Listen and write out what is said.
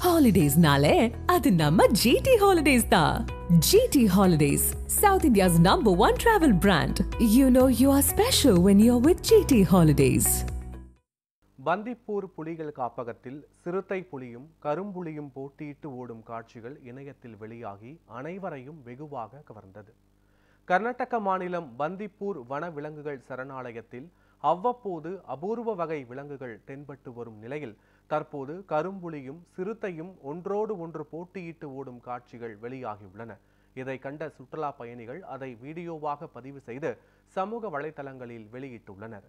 Holidays-nale, adu namma GT Holidays da. GT Holidays, South India's #1 travel brand. You know you are special when you're with GT Holidays. Bandipur புலிகள் காப்பகத்தில் சிறுத்தை புலியும் கரும்புலியும் போட்டியிட்டு ஓடும் காட்சிகள் இணையத்தில் வெளியாகி அனைவரையும் வெகுவாக கவர்ந்தது. கர்நாடக மாநிலம் பந்திப்பூர் வன விலங்குகள் சரணாலயத்தில் அவ்வப்போது அபூர்வ வகை விலங்குகள் தென்பட்டு வரும் நிலையில் தற்போது கரும்புலியும் சிறுத்தையும் ஒன்றோடு ஒன்று போட்டியிட்டு ஓடும் காட்சிகள் வெளியாகியுள்ளன. இதை கண்ட சுற்றுலா பயணிகள் அதை வீடியோவாக பதிவு செய்து சமூக வலைதளங்களில் வெளியிட்டுள்ளனர்.